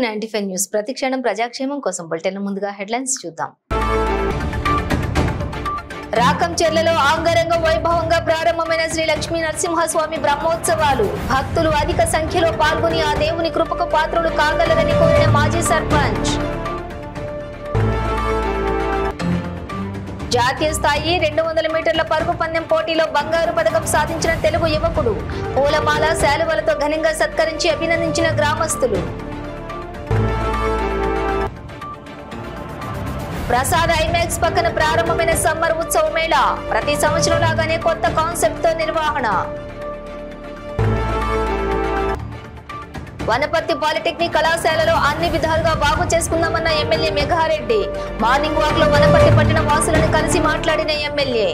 95 news ప్రతిక్షణం ప్రజాక్షేమం కోసం bulletin ముందుగా హెడ్లైన్స్ చూద్దాం. రాకంచెర్లలో అంగరంగ వైభవంగా ప్రారంభమైన శ్రీ లక్ష్మీ నరసింహస్వామి బ్రహ్మోత్సవాలు. భక్తులు అధిక సంఖ్యలో పాల్గొని ఆ దేవుని కృపకు పాత్రులు కాగలరని కోరిన మాజీ సర్పంచ్. జాతీయ స్థాయి 200 మీటర్ల పరుగు పందెం పోటీలో బంగారు పథకం సాధించిన తెలుగు యువకుడు. పూలమాల శాలువలతో ఘనంగా సత్కరించి అభినందించిన గ్రామస్తులు. ప్రసాద్ ఐమాక్స్ పక్కన ప్రారంభమైన సమ్మర్ ఉత్సవ మేళా. ప్రతి సంవత్సరం లాగానే కొత్త కాన్సెప్ట్ తో నిర్వహణ. వనపర్తి పాలిటెక్నిక్ కళాశాలలో అన్ని విధాలుగా బాగు చేసుకుందామన్న ఎమ్మెల్యే మెగారెడ్డి. మార్నింగ్ వాక్ లో వనపర్తి పట్టణ వాసులను కలిసి మాట్లాడిన ఎమ్మెల్యే.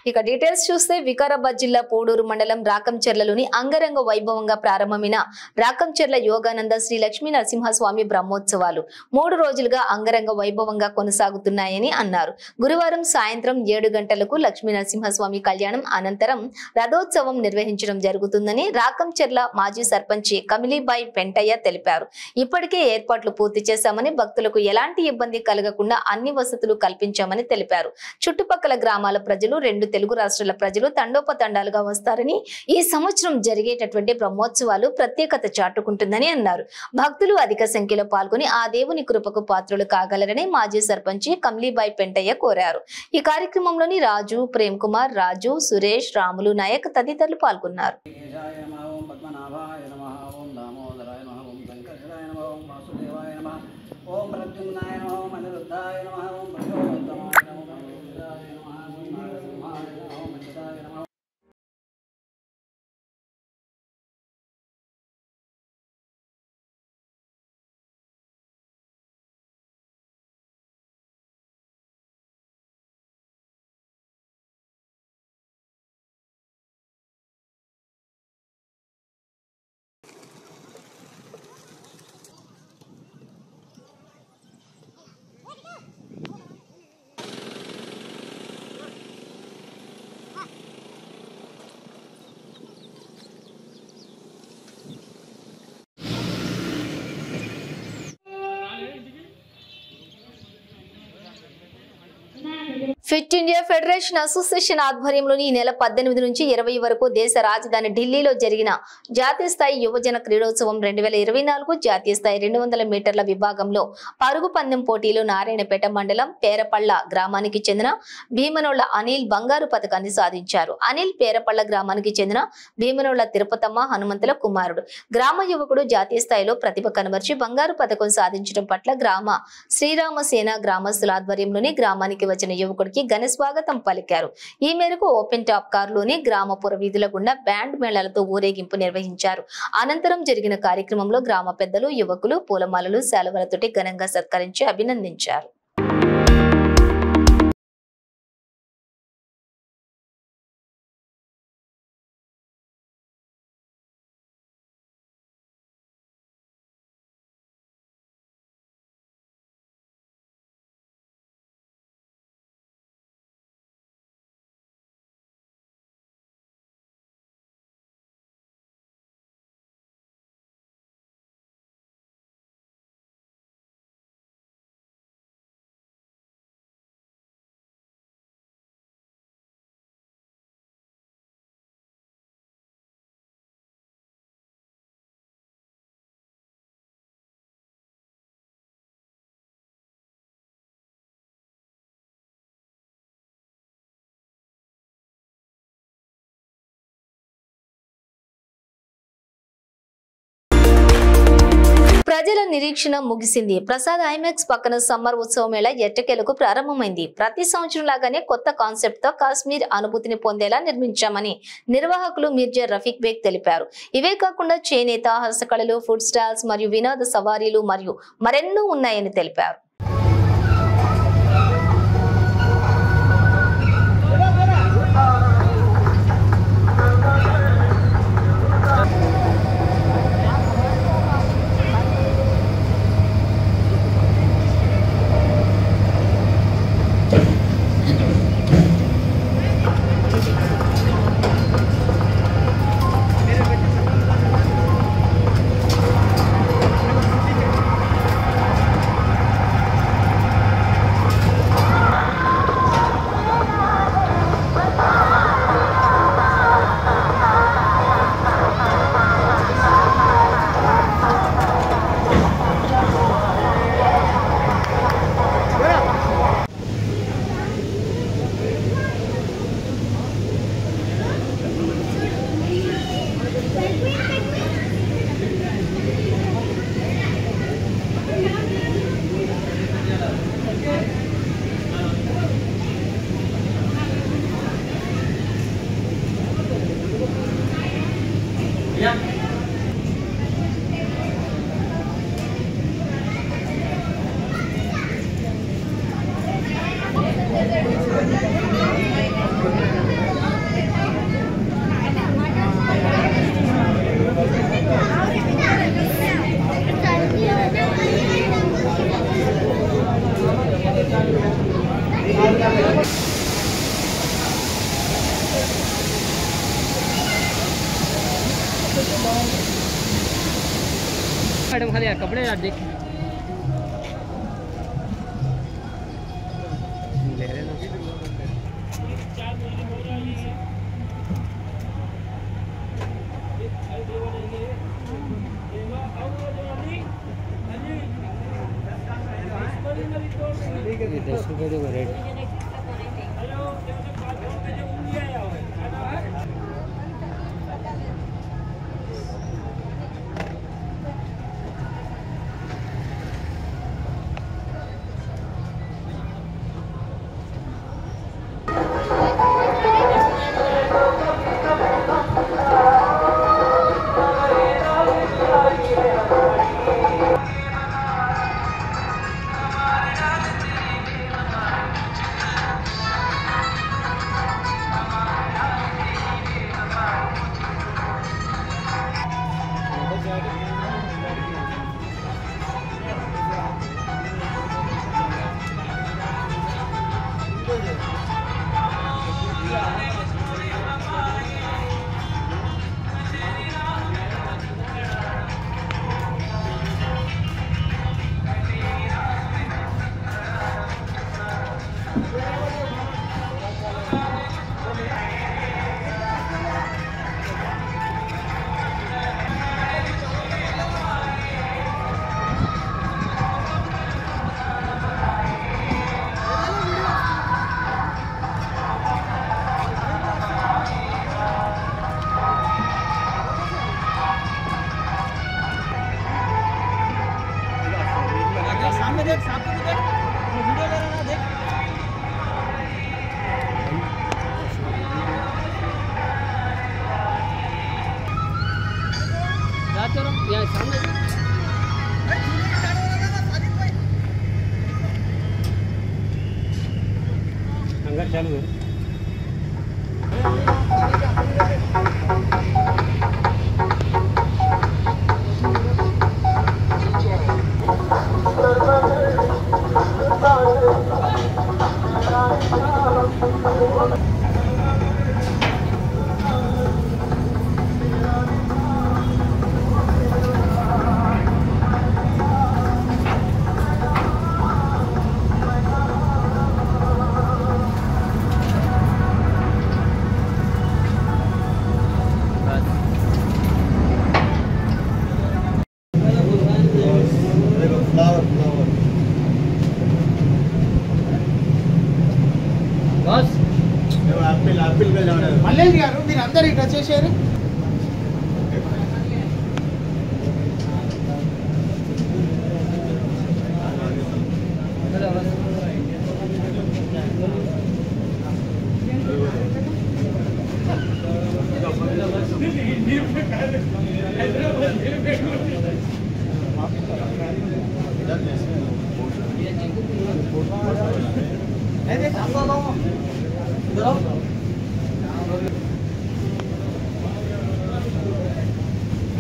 ఇక డీటెయిల్స్ చూస్తే వికారాబాద్ జిల్లా పోడూరు మండలం రాకంచెర్లలోని అంగరంగ వైభవంగా ప్రారంభమైన రాకంచెర్ల యోగానంద శ్రీ లక్ష్మీ నరసింహస్వామి బ్రహ్మోత్సవాలు 3 రోజులుగా అంగరంగ వైభవంగా కొనసాగుతున్నాయని అన్నారు. గురువారం సాయంత్రం 7 గంటలకు లక్ష్మీ నరసింహస్వామి కళ్యాణం అనంతరం రథోత్సవం నిర్వహించడం జరుగుతుందని రాకంచెర్ల మాజీ సర్పంచ్ కమిలీబాయి పెంటయ్య తెలిపారు. ఇప్పటికే ఏర్పాట్లు పూర్తి చేశామని, భక్తులకు ఎలాంటి ఇబ్బంది కలగకుండా అన్ని వసతులు కల్పించామని తెలిపారు. చుట్టుపక్కల గ్రామాల ప్రజలు, 2 తెలుగు రాష్ట్రాల ప్రజలు తండోపతండాలుగా వస్తారని, ఈ సంవత్సరం జరిగేటటువంటి బ్రహ్మోత్సవాలు ప్రత్యేకత చాటుకుంటుందని అన్నారు. భక్తులు అధిక సంఖ్యలో పాల్గొని ఆ దేవుని కృపకు పాత్రులు కాగలరని మాజీ సర్పంచ్ కమిలీబాయి పెంటయ్య కోరారు. ఈ కార్యక్రమంలోని రాజు, ప్రేమ్ కుమార్, రాజు, సురేష్, రాములు నాయక్ తదితరులు పాల్గొన్నారు. ఫిట్ ఇండియా ఫెడరేషన్ అసోసియేషన్ ఆధ్వర్యంలోని ఈ నెల 18 నుంచి 20 వరకు దేశ రాజధాని ఢిల్లీలో జరిగిన జాతీయ స్థాయి యువజన క్రీడోత్సవం 2024 జాతీయ స్థాయి 200 మీటర్ల విభాగంలో పరుగు పందెం పోటీలో నారాయణపేట మండలం పేరపళ్ళ గ్రామానికి చెందిన భీమనోళ్ల అనిల్ బంగారు పథకాన్ని సాధించారు. అనిల్ పేరపళ్ళ గ్రామానికి చెందిన భీమనోళ్ల తిరుపతమ్మ హనుమంతుల కుమారుడు. గ్రామ యువకుడు జాతీయ స్థాయిలో ప్రతిభ కనబర్చి బంగారు పథకం సాధించడం పట్ల గ్రామ శ్రీరామసేన గ్రామస్తుల ఆధ్వర్యంలోని గ్రామానికి వచ్చిన యువకుడికి ఘన స్వాగతం పలికారు. ఈ మేరకు ఓపెన్ టాప్ కారులోని గ్రామ పురవీధుల గుండా బ్యాండ్ మేళాలతో ఊరేగింపు నిర్వహించారు. అనంతరం జరిగిన కార్యక్రమంలో గ్రామ పెద్దలు, యువకులు పూలమాలలు, శాలువలతోటి ఘనంగా సత్కరించి అభినందించారు. ప్రజల నిరీక్షణ ముగిసింది. ప్రసాద్ ఐమాక్స్ పక్కన సమ్మర్ ఉత్సవ మేళా ఎట్టకేలకు ప్రారంభమైంది. ప్రతి సంవత్సరం లాగానే కొత్త కాన్సెప్ట్ తో కాశ్మీర్ అనుభూతిని పొందేలా నిర్మించామని నిర్వాహకులు మిర్జా రఫీక్ బేగ్ తెలిపారు. ఇవే కాకుండా చేనేత, హస్తకళలు, ఫుడ్ స్టాల్స్ మరియు వినోద సవారీలు మరియు మరెన్నో ఉన్నాయని తెలిపారు. मैडम खाली यार कपड़े यार देख ले रहे ना ये 10 रुपए तो रेट अंदर चालू है మల్లేష్ గారు మీరు అందరు ఇట్లా చేశారు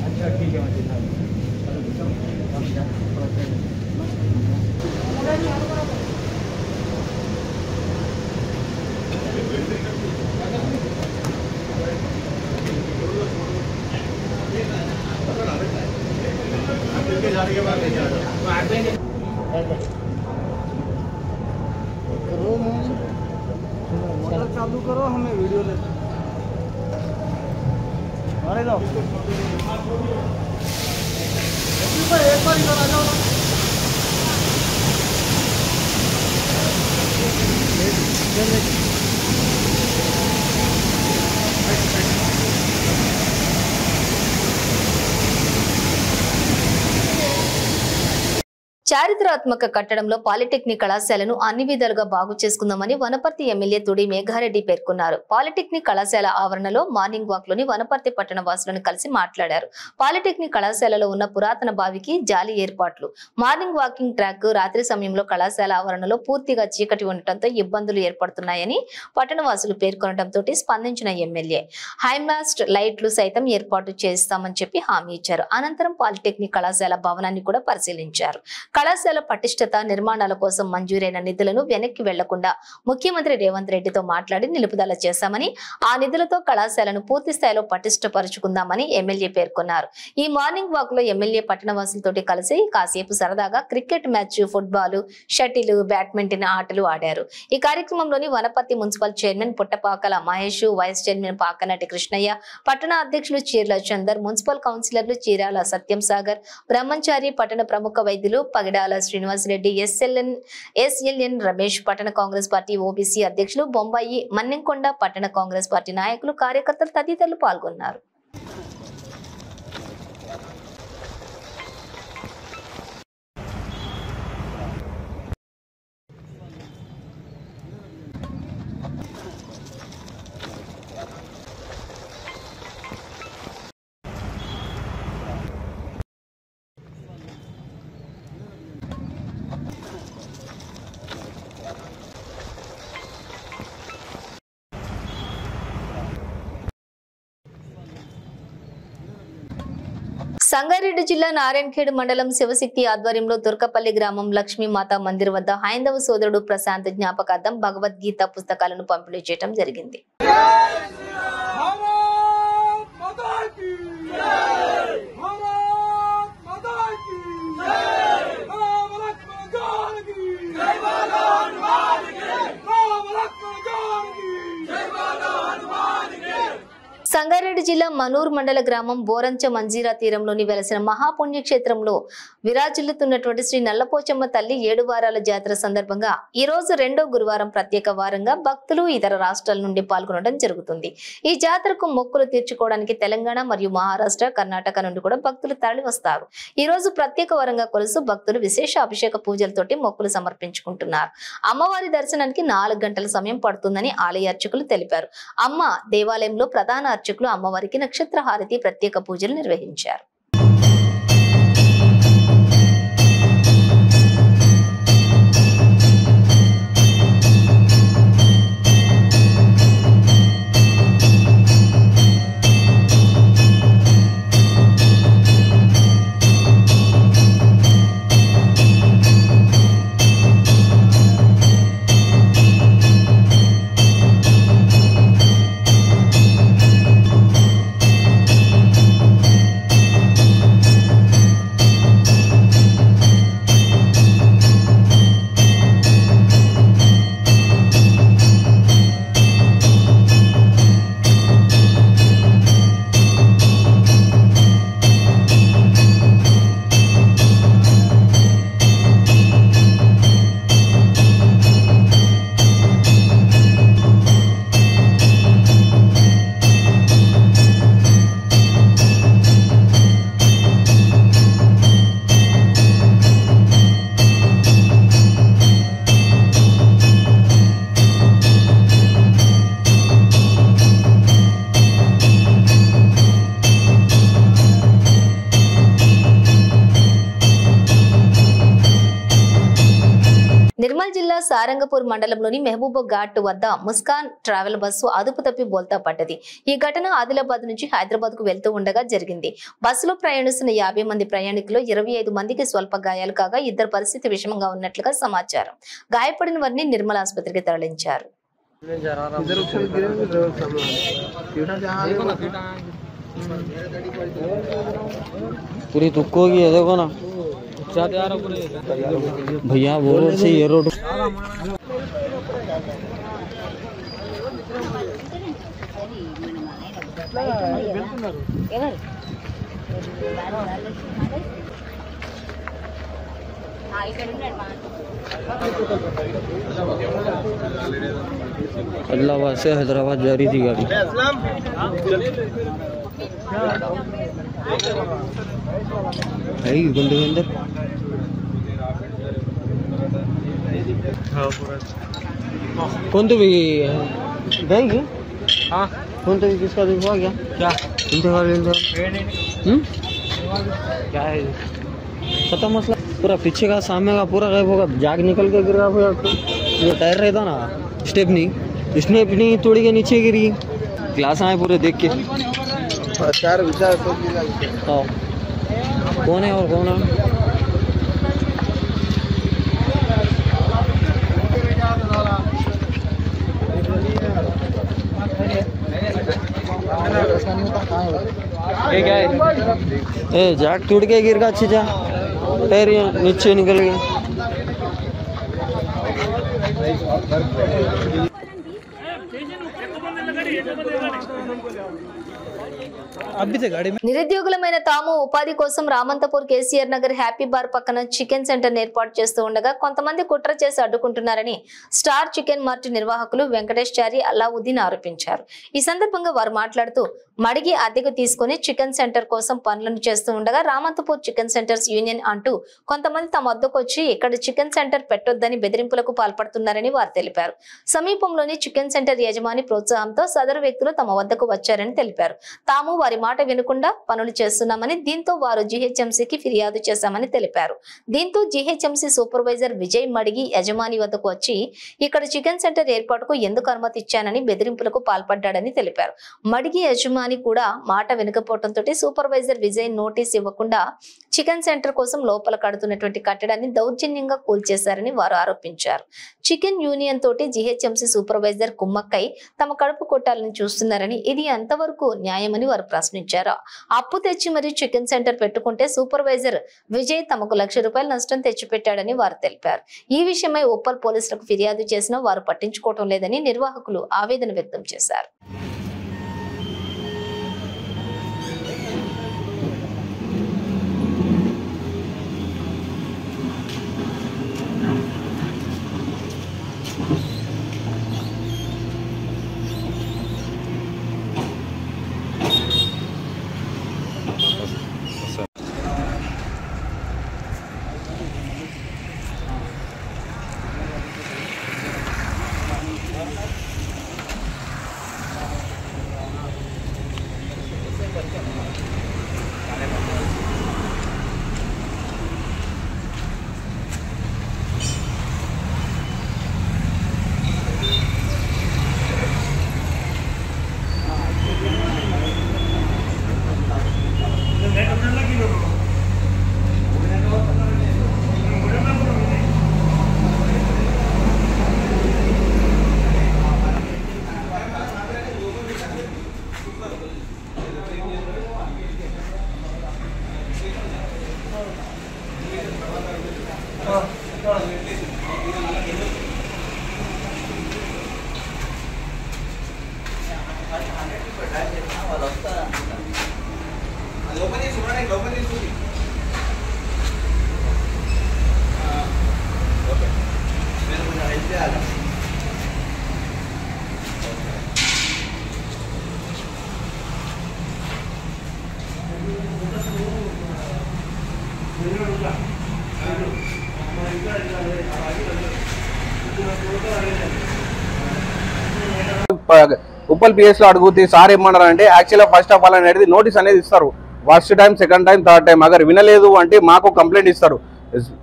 अच्छा ठीक है मोटर चालू करो हमें वीडियो ले अरे जाओ एक बार इधर आ जाओ చారిత్రాత్మక కట్టడంలో పాలిటెక్నిక్ కళాశాలను అన్ని విధాలుగా బాగు చేసుకుందామని వనపర్తి ఎమ్మెల్యే తుడి మేఘారెడ్డి పేర్కొన్నారు. పాలిటెక్నిక్ కళాశాల ఆవరణలో మార్నింగ్ వాక్ లోని వనపర్తి పట్టణ వాసులను కలిసి మాట్లాడారు. పాలిటెక్నిక్ కళాశాలలో ఉన్న పురాతన బావికి జాలి ఏర్పాట్లు, మార్నింగ్ వాకింగ్ ట్రాక్, రాత్రి సమయంలో కళాశాల ఆవరణలో పూర్తిగా చీకటి ఉండటంతో ఇబ్బందులు ఏర్పడుతున్నాయని పట్టణ వాసులు పేర్కొనడంతో స్పందించిన ఎమ్మెల్యే హైమాస్ట్ లైట్లు సైతం ఏర్పాటు చేస్తామని చెప్పి హామీ ఇచ్చారు. అనంతరం పాలిటెక్నిక్ కళాశాల భవనాన్ని కూడా పరిశీలించారు. కళాశాల పటిష్టత నిర్మాణాల కోసం మంజూరైన నిధులను వెనక్కి వెళ్లకుండా ముఖ్యమంత్రి రేవంత్ రెడ్డితో మాట్లాడి నిలుపుదల చేశామని, ఆ నిధులతో కళాశాలను పూర్తి స్థాయిలో పటిష్టపరుచుకుందామని ఎమ్మెల్యే పేర్కొన్నారు. ఈ మార్నింగ్ వాక్ లో ఎమ్మెల్యే పట్టణవాసులతోటి కలిసి కాసేపు సరదాగా cricket match, football, shuttle, badminton ఆటలు ఆడారు. ఈ కార్యక్రమంలోని Wanaparthy municipal chairman Puttapakala Mahesh, vice chairman Pakanati Krishnaiah, పట్టణ అధ్యక్షులు చీర్ల చందర్, మున్సిపల్ కౌన్సిలర్లు చీరాల సత్యం సాగర్, బ్రహ్మంచారి, పట్టణ ప్రముఖ వైద్యులు పగిడాల శ్రీనివాసరెడ్డి, ఎస్ఎల్ఎన్ రమేష్, పట్టణ కాంగ్రెస్ పార్టీ ఓబీసీ అధ్యక్షులు బొంబాయి మన్నెంకొండ, పట్టణ కాంగ్రెస్ పార్టీ నాయకులు, కార్యకర్తలు తదితరులు పాల్గొన్నారు. సంగారెడ్డి జిల్లా నారాయణఖేడ్ మండలం శివశక్తి ఆధ్వర్యంలో దుర్గపల్లి గ్రామం లక్ష్మీమాత మందిర్ వద్ద హైందవ సోదరుడు ప్రశాంత్ జ్ఞాపకార్థం భగవద్గీత పుస్తకాలను పంపిణీ చేయడం జరిగింది. సంగారెడ్డి జిల్లా మనూర్ మండల గ్రామం బోరంచ మంజీరా తీరంలోని వెలసిన మహాపుణ్యక్షేత్రంలో విరాజిల్లుతున్నటువంటి శ్రీ నల్లపోచమ్మ తల్లి 7 వారాల జాతర సందర్భంగా ఈ రోజు 2వ గురువారం ప్రత్యేక వారంగా భక్తులు ఇతర రాష్ట్రాల నుండి పాల్గొనడం జరుగుతుంది. ఈ జాతరకు మొక్కులు తీర్చుకోవడానికి తెలంగాణ మరియు మహారాష్ట్ర, కర్ణాటక నుండి కూడా భక్తులు తరలి వస్తారు. ఈ రోజు ప్రత్యేక వారంగా కొలుసు భక్తులు విశేష అభిషేక పూజలతోటి మొక్కులు సమర్పించుకుంటున్నారు. అమ్మవారి దర్శనానికి 4 గంటల సమయం పడుతుందని ఆలయ అర్చకులు తెలిపారు. అమ్మ దేవాలయంలో ప్రధాన అర్చకులు అమ్మవారికి నక్షత్ర హారతి ప్రత్యేక పూజలు నిర్వహించారు. నిర్మల్ జిల్లా సారంగపూర్ మండలంలోని మెహబూబా ఘాట్ వద్ద ముస్కాన్ ట్రావెల్ బస్సు అదుపు తప్పి బోల్తా పడ్డది. ఈ ఘటన ఆదిలాబాద్ నుంచి హైదరాబాద్ కు వెళ్తూ ఉండగా జరిగింది. బస్సులో ప్రయాణిస్తున్న 50 మంది ప్రయాణికులు 25 మందికి స్వల్ప గాయాలు కాగా 2 పరిస్థితి విషమంగా ఉన్నట్లుగా సమాచారం. గాయపడిన వారిని నిర్మల్ ఆసుపత్రికి తరలించారు. पूरी तुक्को होगी है, देखो ना भैया वो रोड से ये रोड अल्लाहाबाद से हैदराबाद जा रही थी गाड़ी। है बंदे के अंदर कौन तो भी गई? हाँ कौन तो भी किसका देखा क्या क्या क्या है पता मसला पूरा पीछे का सामने का पूरा गायब होगा, जाग निकल के गिर गया भैया। जो टायर रहता ना स्टेपनी तोड़ी के नीचे गिरी, ग्लास आए पूरे देख के। चार विचार हाँ कौन है और कौन है ए जैक टूट के गिर गया चीजा टायर नीचे निकल गया నిరుద్యోగులమైన తాము ఉపాధి కోసం రామంతపూర్ కేసీఆర్ నగర్ హ్యాపీ బార్ పక్కన చికెన్ సెంటర్ ఏర్పాటు చేస్తూ ఉండగా కొంతమంది కుట్ర చేసి అడ్డుకుంటున్నారని స్టార్ చికెన్ మార్ట్ నిర్వాహకులు వెంకటేష్ చారి అల్లావుద్దీన్ ఆరోపించారు. ఈ సందర్భంగా వారు మాట్లాడుతూ మడిగి అద్దెకు తీసుకుని చికెన్ సెంటర్ కోసం పనులను చేస్తూ ఉండగా రామంతపూర్ చికెన్ సెంటర్స్ యూనియన్ అంటూ కొంతమంది తమ వద్దకు వచ్చి ఇక్కడ చికెన్ సెంటర్ పెట్టొద్దని బెదిరింపులకు పాల్పడుతున్నారని వారు తెలిపారు. సమీపంలోని చికెన్ సెంటర్ యజమాని ప్రోత్సాహంతో సదరు వ్యక్తులు తమ వద్దకు వచ్చారని తెలిపారు. తాము వారి మాట వినకుండా పనులు చేస్తున్నామని, దీంతో వారు జీహెచ్ఎంసీకి ఫిర్యాదు చేశామని తెలిపారు. దీంతో జీహెచ్ఎంసీ సూపర్వైజర్ విజయ్ మడిగి యజమాని వద్దకు వచ్చి ఇక్కడ చికెన్ సెంటర్ ఏర్పాటుకు ఎందుకు అనుమతి ఇచ్చానని బెదిరింపులకు పాల్పడ్డాడని తెలిపారు. మడిగి యజమాని కూడా మాట వినకపోవడంతో సూపర్వైజర్ విజయ్ నోటీస్ ఇవ్వకుండా చికెన్ సెంటర్ కోసం లోపల కడుతున్నటువంటి కట్టడాన్ని దౌర్జన్యంగా కూల్చేశారని వారు ఆరోపించారు. చికెన్ యూనియన్ తోటి జీహెచ్ఎంసీ సూపర్వైజర్ కుమ్మక్కై తమ కడుపు కొట్టాలని చూస్తున్నారని, ఇది ఎంతవరకు న్యాయమని వారు ప్రశ్నించారు. అప్పు తెచ్చి మరి చికెన్ సెంటర్ పెట్టుకుంటే సూపర్వైజర్ విజయ్ తమకు ₹1,00,000 నష్టం తెచ్చిపెట్టాడని వారు తెలిపారు. ఈ విషయమై ఉప్పల్ పోలీసులకు ఫిర్యాదు చేసినా వారు పట్టించుకోవటం లేదని నిర్వాహకులు ఆవేదన వ్యక్తం చేశారు. ఉప్పల్ పిఎస్ లో అడుగుతూ సార్ ఏమన్నారు అంటే యాక్చువల్గా ఫస్ట్ ఆఫ్ ఆల్ అనేది నోటీస్ అనేది ఇస్తారు. First time, second time, third time agar వినలేదు అంటే మాకు కంప్లైంట్ ఇస్తారు.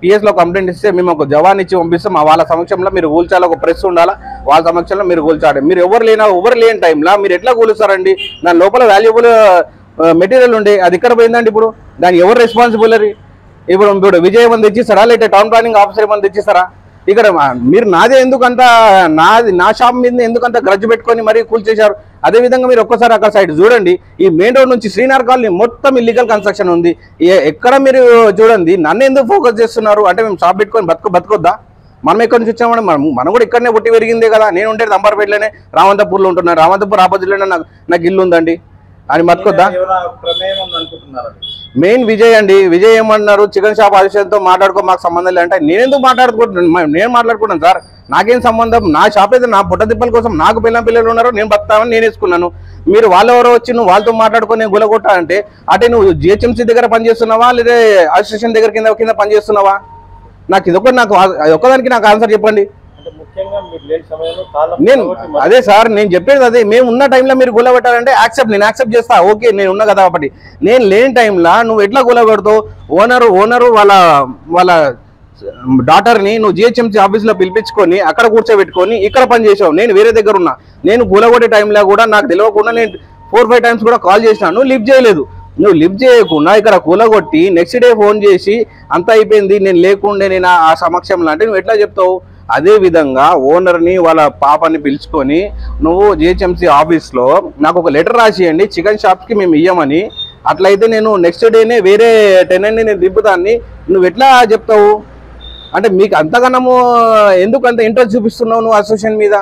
పిఎస్ లో కంప్లైంట్ ఇస్తే మేము ఒక జవాన్ ఇచ్చి పంపిస్తాం. వాళ్ళ సమక్షంలో మీరు కూల్చాలి, ఒక ప్రెస్ ఉండాలా, వాళ్ళ సమక్షంలో మీరు కూల్చాలి. మీరు ఎవరు లేని టైంలో మీరు ఎట్లా కూలుస్తారండి? దాని లోపల వాల్యుబుల్ మెటీరియల్ ఉండే అది ఇక్కడ పోయిందండి. ఇప్పుడు దానికి ఎవరు రెస్పాన్సిబుల్? ఇప్పుడు విజయ్ మంది తెచ్చిస్తారా, లేకపోతే టౌన్ ప్లానింగ్ ఆఫీసర్ మంది తెచ్చిస్తారా? ఇక్కడ మీరు నాదే ఎందుకంత నా షాప్ మీద ఎందుకంత గ్రడ్జ్ పెట్టుకొని మరీ కూల్చేశారు. అదేవిధంగా మీరు ఒక్కసారి అక్కడ సైడ్ చూడండి. ఈ మెయిన్ రోడ్ నుంచి శ్రీనగర్ కాలనీ మొత్తం ఇల్లీగల్ కన్స్ట్రక్షన్ ఉంది. ఎక్కడ మీరు చూడండి, నన్ను ఎందుకు ఫోకస్ చేస్తున్నారు అంటే మేము షాప్ పెట్టుకొని బతకొద్దా? మనం ఎక్కడి నుంచి వచ్చామంటే మనం కూడా ఇక్కడనే పుట్టి పెరిగిందే కదా. నేను ఉండేది అంబర్పేటలోనే, రామంతపూర్లో ఉంటున్నాను. రామంతపూర్ ఆపోజిట్లోనే నాకు ఇల్లు ఉందండి. అని బతకొద్దా? మెయిన్ విజయ్ అండి. విజయ్ ఏమన్నారు, చికెన్ షాప్ అధికారులతో మాట్లాడుకో, మాకు సంబంధం లేదంటే నేను ఎందుకు నేను మాట్లాడుకున్నాను సార్, నాకేం సంబంధం? నా షాప్ అయితే నా పుట్ట తిప్పల కోసం నాకు పిల్లలు ఉన్నారు, నేను బతామని నేను వేసుకున్నాను. మీరు వాళ్ళెవరో వచ్చి నువ్వు వాళ్ళతో మాట్లాడుకొని నేను గులగొట్టా అంటే అంటే నువ్వు జిహెచ్ఎంసీ దగ్గర పనిచేస్తున్నావా లేదా అసోసియేషన్ దగ్గర కింద పనిచేస్తున్నావా? నాకు ఒక్కదానికి నాకు ఆన్సర్ చెప్పండి. నేను అదే సార్ నేను చెప్పేది అదే. మేము ఉన్న టైంలో మీరు గులబెట్టాలంటే నేను యాక్సెప్ట్ చేస్తా, ఓకే నేను ఉన్నా కదా. కాబట్టి నేను లేని టైంలో నువ్వు ఎట్లా గులబెడతావు? ఓనరు వాళ్ళ డాటర్ని నువ్వు జిహెచ్ఎంసీ ఆఫీస్లో పిలిపించుకొని అక్కడ కూర్చోబెట్టుకొని ఇక్కడ పని చేసావు. నేను వేరే దగ్గర ఉన్నా. నేను గులగొట్టే టైంలో కూడా నాకు తెలియకుండా నేను 4-5 టైమ్స్ కూడా కాల్ చేసినా, నువ్వు లిఫ్ట్ చేయలేదు. నువ్వు లిఫ్ట్ చేయకుండా ఇక్కడ కూలగొట్టి నెక్స్ట్ డే ఫోన్ చేసి అంతా అయిపోయింది నేను లేకుండే నేను ఆ సమక్షంలో అంటే నువ్వు ఎట్లా చెప్తావు? అదే విధంగా ఓనర్ని వాళ్ళ పాపని పిలుచుకొని నువ్వు జిహెచ్ఎంసీ ఆఫీస్లో నాకు ఒక లెటర్ రాసియండి, చికెన్ షాప్కి మేము ఇయ్యమని అట్లయితే నేను నెక్స్ట్ డేనే వేరే టెనెంట్ని నేను దింపుతాన్ని నువ్వు ఎట్లా చెప్తావు? అంటే మీకు అంతగానము ఎందుకు అంత ఇంట్రెస్ట్ చూపిస్తున్నావు నువ్వు అసోసియేషన్ మీద?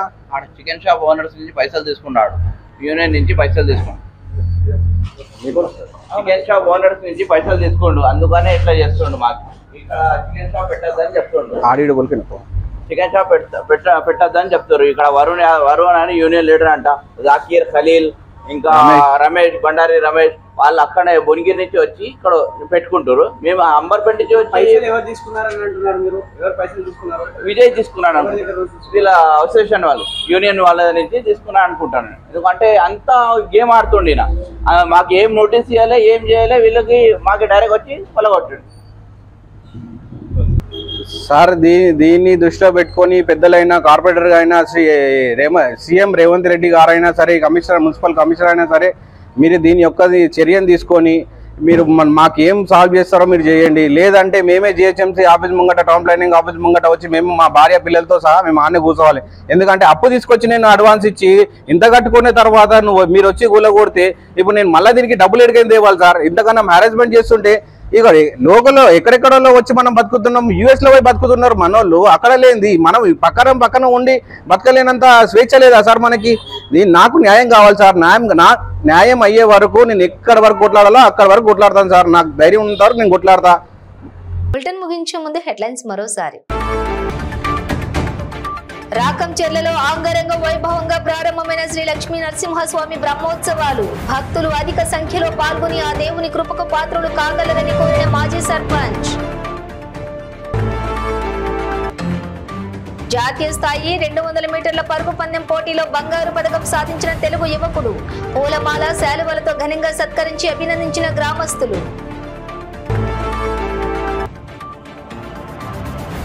చికెన్ షాప్ ఓనర్స్ నుంచి పైసలు తీసుకున్నాడు, యూనియన్ నుంచి పైసలు తీసుకున్నాడు, చికెన్ షాప్ ఓనర్స్ నుంచి పైసలు తీసుకోండు, అందుకనే ఇట్లా చేస్తుండు. మాకు ఇక్కడ చికెన్ షాప్ పెట్టద్దని చెప్తుండు, చికెన్ షాప్ పెట్టద్దని చెప్తారు. ఇక్కడ వరుణ్ అని యూనియన్ లీడర్ అంట, జాకీర్ ఖలీల్ ఇంకా రమేష్ బండారి రమేష్ వాళ్ళు అక్కడే బొనిగిరి నుంచి వచ్చి ఇక్కడ పెట్టుకుంటారు. మేము అంబర్పేట నుంచి వచ్చి విజయ్ తీసుకున్నాను, వీళ్ళ అసోసియేషన్ వాళ్ళు యూనియన్ వాళ్ళ నుంచి తీసుకున్నాను అనుకుంటాను. ఎందుకంటే అంతా గేమ్ ఆడుతుండే, మాకు ఏం నోటీస్ చేయాలి ఏం చేయాలి వీళ్ళకి మాకు డైరెక్ట్ వచ్చి పొలగొట్టాడు. సార్ దీన్ని దృష్టిలో పెట్టుకొని పెద్దలైన కార్పొరేటర్ అయినా సీఎం రేవంత్ రెడ్డి గారైనా సరే, కమిషనర్ మున్సిపల్ కమిషనర్ అయినా సరే, మీరు దీని యొక్క చర్యను తీసుకొని మీరు మాకు ఏం సాల్వ్ చేస్తారో మీరు చేయండి. లేదంటే మేమే జిహెచ్ఎంసీ ఆఫీస్ ముంగట, టౌన్ ప్లానింగ్ ఆఫీస్ ముంగట వచ్చి మేము మా భార్య పిల్లలతో సహా మేము ఆనే కూర్చోవాలి. ఎందుకంటే అప్పు తీసుకొచ్చి నేను అడ్వాన్స్ ఇచ్చి ఇంత కట్టుకునే తర్వాత మీరు వచ్చి కూలగొడితే ఇప్పుడు నేను మళ్ళీ దీనికి డబ్బులు ఎడికైనా తేవాలి సార్. ఇంతకన్నా మ్యారేజ్మెంట్ చేస్తుంటే ఇక లోకల్లో ఎక్కడెక్కడో వచ్చి మనం బతుకుతున్నాం, యూఎస్లో పోయి బతుకుతున్నారు మనోళ్ళు. అక్కడ లేనిది మనం పక్కన ఉండి బతకలేనంత స్వేచ్ఛ లేదా సార్ మనకి? నాకు న్యాయం కావాలి సార్. న్యాయం అయ్యే వరకు నేను ఎక్కడి వరకు కొట్లాడాలో అక్కడి వరకు కొట్లాడతాను సార్. నాకు ధైర్యం ఉన్న వరకు నేను కొట్లాడతా. బులెటిన్ ముగించే ముందు హెడ్లైన్స్ మరోసారి. రాకంచెర్లలో అంగరంగ వైభవంగా ప్రారంభమైన శ్రీ లక్ష్మీ నరసింహస్వామి బ్రహ్మోత్సవాలు. భక్తులు అధిక సంఖ్యలో పాల్గొని ఆ దేవుని కృపకు పాత్రులు కాగలరని కోరిన మాజీ సర్పంచ్. జాతీయ స్థాయి 200 మీటర్ల పరుగు పందెం పోటీలో బంగారు పథకం సాధించిన తెలుగు యువకుడు. పూలమాల శాలువలతో ఘనంగా సత్కరించి అభినందించిన గ్రామస్తులు.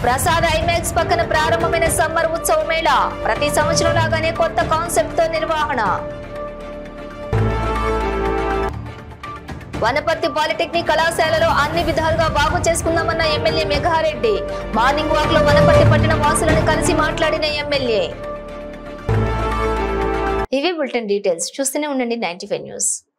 ప్రసాద్ ఐమాక్స్ పక్కన ప్రారంభమైన సమ్మర్ ఉత్సవ మేళా. ప్రతి సంవత్సరం లాగానే కొత్త కాన్సెప్ట్ తో నిర్వహణ. వనపర్తి పాలిటెక్నిక్ కళాశాలలో అన్ని విధాలుగా బాగు చేసుకుందామన్న ఎమ్మెల్యే మెఘారెడ్డి. మార్నింగ్ వాక్ లో వనపర్తి పట్టణ వాసులను కలిసి మాట్లాడిన ఎమ్మెల్యే. ఇవి బులెటిన్ డీటెయిల్స్. చూస్తూనే ఉండండి 95 న్యూస్.